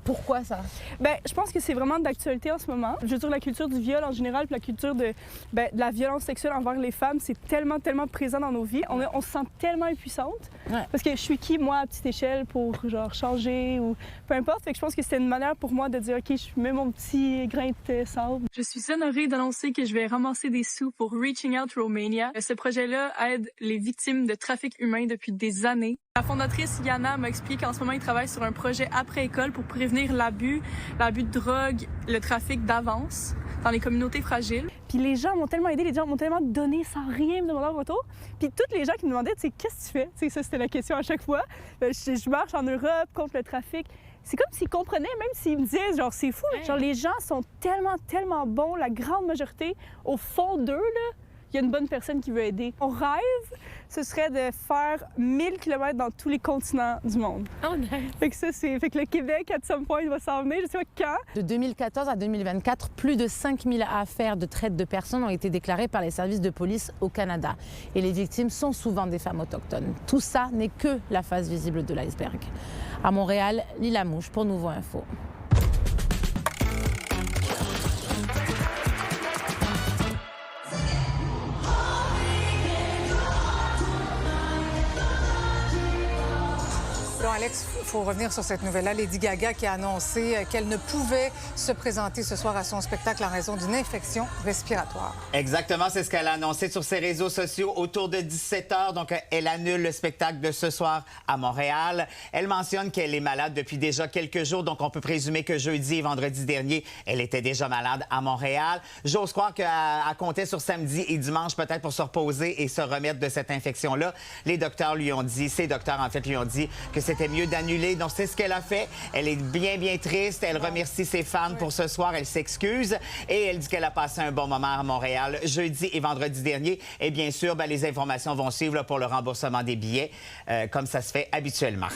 Pourquoi ça? Je pense que c'est vraiment d'actualité en ce moment. Je veux dire, la culture du viol en général, puis la culture de la violence sexuelle envers les femmes, c'est tellement, tellement présent dans nos vies. On se sent tellement impuissante. Ouais. Parce que je suis qui, moi, à petite échelle, pour changer ou peu importe. Fait que je pense que c'est une manière pour moi de dire, OK, je mets mon petit grain de sable. Je suis honorée d'annoncer que je vais ramasser des sous pour Reaching Out Romania. Ce projet-là aide les victimes de trafic humain depuis des années. La fondatrice Yana m'a expliqué qu'en ce moment, ils travaillent sur un projet après-école pour prévenir l'abus de drogue, le trafic d'avance dans les communautés fragiles. Puis les gens m'ont tellement aidé, les gens m'ont tellement donné sans rien me demander en retour. Puis tous les gens qui me demandaient, qu'est-ce que tu fais? Ça, c'était la question à chaque fois. Je marche en Europe contre le trafic. C'est comme s'ils comprenaient, même s'ils me disaient, c'est fou. Les gens sont tellement, tellement bons, la grande majorité, au fond d'eux, là. Il y a une bonne personne qui veut aider. Mon rêve, ce serait de faire 1000 km dans tous les continents du monde. Oh, nice. Fait que le Québec, à some point, il va s'en venir. Je sais pas quand. De 2014 à 2024, plus de 5000 affaires de traite de personnes ont été déclarées par les services de police au Canada. Et les victimes sont souvent des femmes autochtones. Tout ça n'est que la face visible de l'iceberg. À Montréal, Lila Mouche pour Nouveau Info. Alex, il faut revenir sur cette nouvelle-là. Lady Gaga qui a annoncé qu'elle ne pouvait se présenter ce soir à son spectacle en raison d'une infection respiratoire. Exactement, c'est ce qu'elle a annoncé sur ses réseaux sociaux autour de 17 h. Donc, elle annule le spectacle de ce soir à Montréal. Elle mentionne qu'elle est malade depuis déjà quelques jours, donc on peut présumer que jeudi et vendredi dernier, elle était déjà malade à Montréal. J'ose croire qu'elle comptait sur samedi et dimanche peut-être pour se reposer et se remettre de cette infection-là. Les docteurs lui ont dit, ses docteurs en fait lui ont dit que c'était mieux d'annuler. Donc, c'est ce qu'elle a fait. Elle est bien, bien triste. Elle remercie ses fans pour ce soir. Elle s'excuse et elle dit qu'elle a passé un bon moment à Montréal jeudi et vendredi dernier. Et bien sûr, les informations vont suivre pour le remboursement des billets, comme ça se fait habituellement.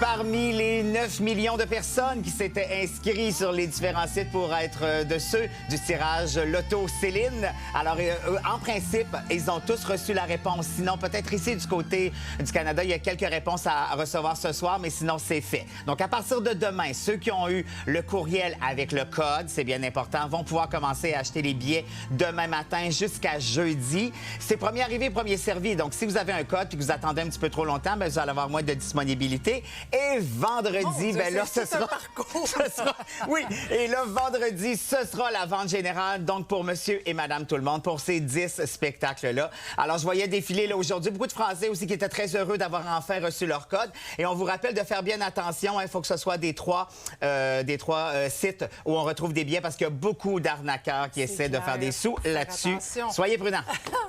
Parmi les 9 millions de personnes qui s'étaient inscrites sur les différents sites pour être de ceux du tirage Loto Céline, alors en principe, ils ont tous reçu la réponse. Sinon, peut-être ici du côté du Canada, il y a quelques réponses à recevoir ce soir, mais sinon, c'est fait. Donc, à partir de demain, ceux qui ont eu le courriel avec le code, c'est bien important, vont pouvoir commencer à acheter les billets demain matin jusqu'à jeudi. C'est premier arrivé, premier servi. Donc, si vous avez un code et que vous attendez un petit peu trop longtemps, vous allez avoir moins de disponibilité. Et vendredi, là, ce sera... Oui, et là, vendredi, ce sera la vente générale, donc pour monsieur et madame tout le monde, pour ces 10 spectacles-là. Alors, je voyais défiler là aujourd'hui beaucoup de Français aussi qui étaient très heureux d'avoir enfin reçu leur code. Et on vous rappelle de faire bien attention, il faut que ce soit des trois sites où on retrouve des billets parce qu'il y a beaucoup d'arnaqueurs qui essaient de faire des sous là-dessus. Soyez prudents.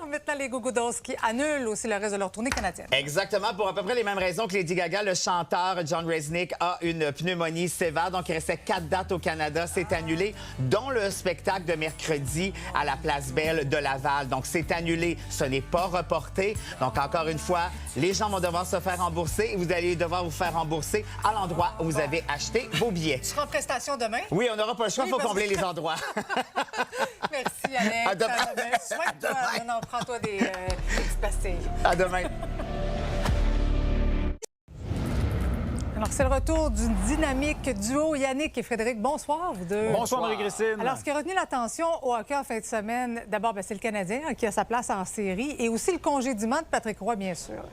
Maintenant, les Goo Goo Dolls qui annulent aussi le reste de leur tournée canadienne. Exactement, pour à peu près les mêmes raisons que Lady Gaga, le chanteur chanteur John Reznick a une pneumonie sévère. Donc, il restait 4 dates au Canada. C'est annulé, dont le spectacle de mercredi à la Place Belle de Laval. Donc, c'est annulé. Ce n'est pas reporté. Donc, encore une fois, les gens vont devoir se faire rembourser et vous allez devoir vous faire rembourser à l'endroit où vous avez acheté vos billets. Tu seras en prestation demain? Oui, on n'aura pas le choix. Il faut combler les endroits. Merci, Alex. À demain. Soigne-toi. Non, prends-toi des petites pastilles. À demain. Alors, c'est le retour du dynamique duo Yannick et Frédéric. Bonsoir, vous deux. Bonsoir, Marie-Christine. Alors, ce qui a retenu l'attention au hockey en fin de semaine, d'abord, c'est le Canadien qui a sa place en série et aussi le congédiement de Patrick Roy, bien sûr.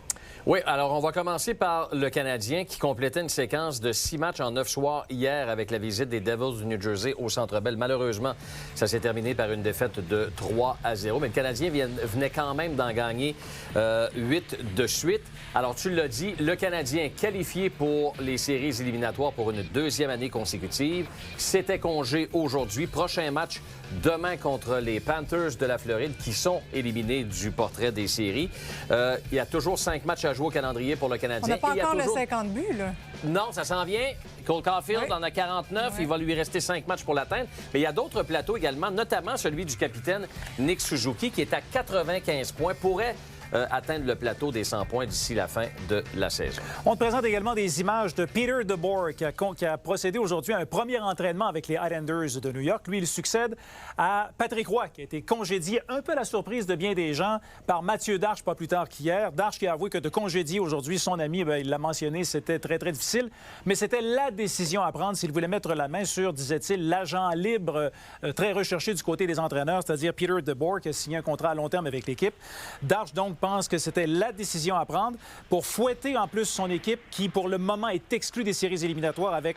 Oui, alors on va commencer par le Canadien qui complétait une séquence de 6 matchs en 9 soirs hier avec la visite des Devils du New Jersey au Centre Bell. Malheureusement, ça s'est terminé par une défaite de 3-0. Mais le Canadien venait quand même d'en gagner 8 de suite. Alors, tu l'as dit, le Canadien qualifié pour les séries éliminatoires pour une 2e année consécutive. C'était congé aujourd'hui. Prochain match demain contre les Panthers de la Floride qui sont éliminés du portrait des séries. Il y a toujours 5 matchs à jouer au calendrier pour le Canadien. On n'a pas encore le 50 buts, là. Non, ça s'en vient. Cole Caulfield en a 49. Il va lui rester 5 matchs pour l'atteindre. Mais il y a d'autres plateaux également, notamment celui du capitaine Nick Suzuki qui est à 95 points. Pourrait atteindre le plateau des 100 points d'ici la fin de la saison. On te présente également des images de Peter DeBoer qui a procédé aujourd'hui à un premier entraînement avec les Islanders de New York. Lui, il succède à Patrick Roy, qui a été congédié, un peu à la surprise de bien des gens, par Mathieu Darche, pas plus tard qu'hier. Darche qui a avoué que de congédier aujourd'hui son ami, il l'a mentionné, c'était très, très difficile. Mais c'était la décision à prendre s'il voulait mettre la main sur, disait-il, l'agent libre très recherché du côté des entraîneurs, c'est-à-dire Peter DeBoer, qui a signé un contrat à long terme avec l'équipe. Darche, donc, pense que c'était la décision à prendre pour fouetter en plus son équipe qui, pour le moment, est exclue des séries éliminatoires avec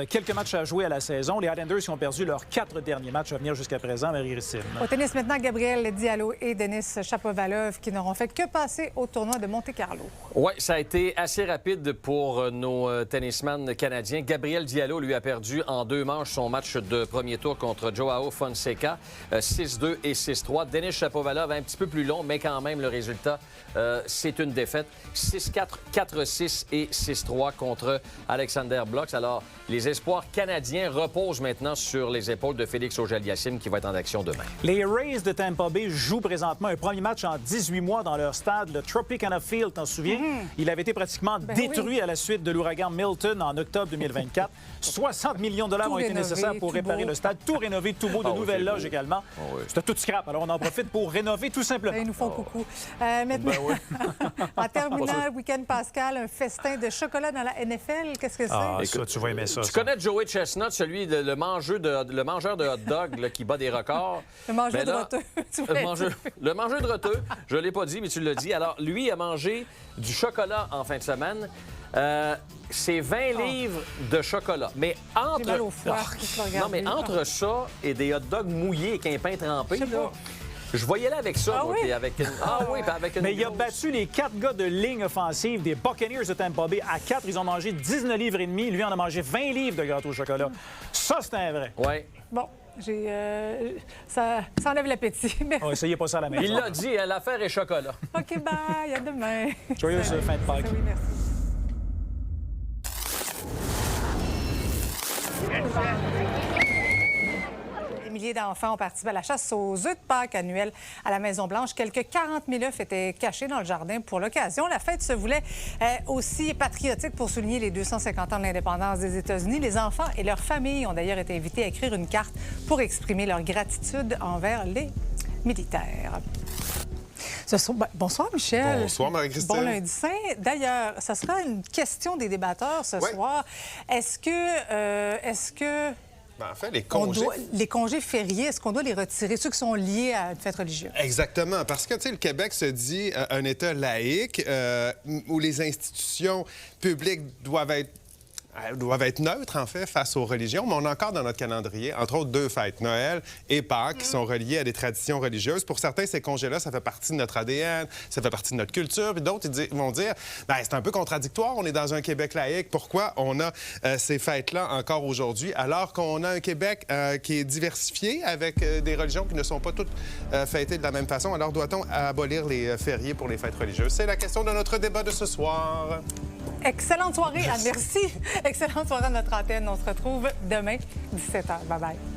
quelques matchs à jouer à la saison. Les Islanders qui ont perdu leurs 4 derniers matchs à venir jusqu'à présent, Marie-Christine. Au tennis maintenant, Gabriel Diallo et Denis Shapovalov qui n'auront fait que passer au tournoi de Monte-Carlo. Oui, ça a été assez rapide pour nos tennisman canadiens. Gabriel Diallo, lui, a perdu en 2 manches son match de premier tour contre Joao Fonseca, 6-2 et 6-3. Denis Shapovalov, un petit peu plus long, mais quand même, le résultat, c'est une défaite. 6-4, 4-6 et 6-3 contre Alexander Blok. Alors, les espoirs canadiens reposent maintenant sur les épaules de Félix Auger-Aliassime qui va être en action demain. Les Rays de Tampa Bay jouent présentement un premier match en 18 mois dans leur stade, le Tropicana Field, t'en souviens? Il avait été pratiquement détruit à la suite de l'ouragan Milton en octobre 2024. 60 millions de dollars ont été nécessaires pour réparer le stade. Tout rénové, tout beau, de nouvelles loges également. C'était tout scrap. Alors, on en profite pour rénover tout simplement. Ils nous font coucou. Maintenant, en terminant le week-end pascal, un festin de chocolat dans la NFL, qu'est-ce que c'est? Ah, ça, tu vas aimer ça. Tu connais Joey Chestnut, celui, le mangeur de hot dog là, qui bat des records. Le mangeur de roteux. Le mangeur de roteux. Je ne l'ai pas dit, mais tu l'as dit. Alors, lui a mangé du chocolat en fin de semaine. C'est 20 livres de chocolat. Mais entre... mal au foie, non, mais entre ça et des hot dogs mouillés avec un pain trempé, là, je voyais là avec ça. Avec une mais il a battu les 4 gars de ligne offensive des Buccaneers de Tampa Bay à 4. Ils ont mangé 19 livres et demi. Lui en a mangé 20 livres de gâteau au chocolat. Ça, c'est un vrai. Oui. Bon. Ça enlève l'appétit. Oh, essayez pas ça à la maison. Il l'a dit, l'affaire est chocolat. OK, bye. À demain. Joyeuse fin de Pâques. Oui, merci. Des milliers d'enfants ont participé à la chasse aux œufs de Pâques annuelle à la Maison-Blanche. Quelques 40 000 œufs étaient cachés dans le jardin pour l'occasion. La fête se voulait aussi patriotique pour souligner les 250 ans de l'indépendance des États-Unis. Les enfants et leurs familles ont d'ailleurs été invités à écrire une carte pour exprimer leur gratitude envers les militaires. Bonsoir, Michel. Bonsoir, Marie-Christine. Bon lundi saint. D'ailleurs, ça sera une question des débatteurs ce soir. Est-ce que en fait, les congés fériés, est-ce qu'on doit les retirer, ceux qui sont liés à une fête religieuse? Exactement, parce que, tu sais, le Québec se dit un État laïque où les institutions publiques doivent être neutres, en fait, face aux religions, mais on a encore dans notre calendrier, entre autres, 2 fêtes, Noël et Pâques, qui sont reliées à des traditions religieuses. Pour certains, ces congés-là, ça fait partie de notre ADN, ça fait partie de notre culture, puis d'autres vont dire, c'est un peu contradictoire, on est dans un Québec laïque, pourquoi on a ces fêtes-là encore aujourd'hui, alors qu'on a un Québec qui est diversifié, avec des religions qui ne sont pas toutes fêtées de la même façon, alors doit-on abolir les fériés pour les fêtes religieuses? C'est la question de notre débat de ce soir. Excellente soirée. Merci. Excellente soirée à notre antenne. On se retrouve demain, 17h. Bye-bye.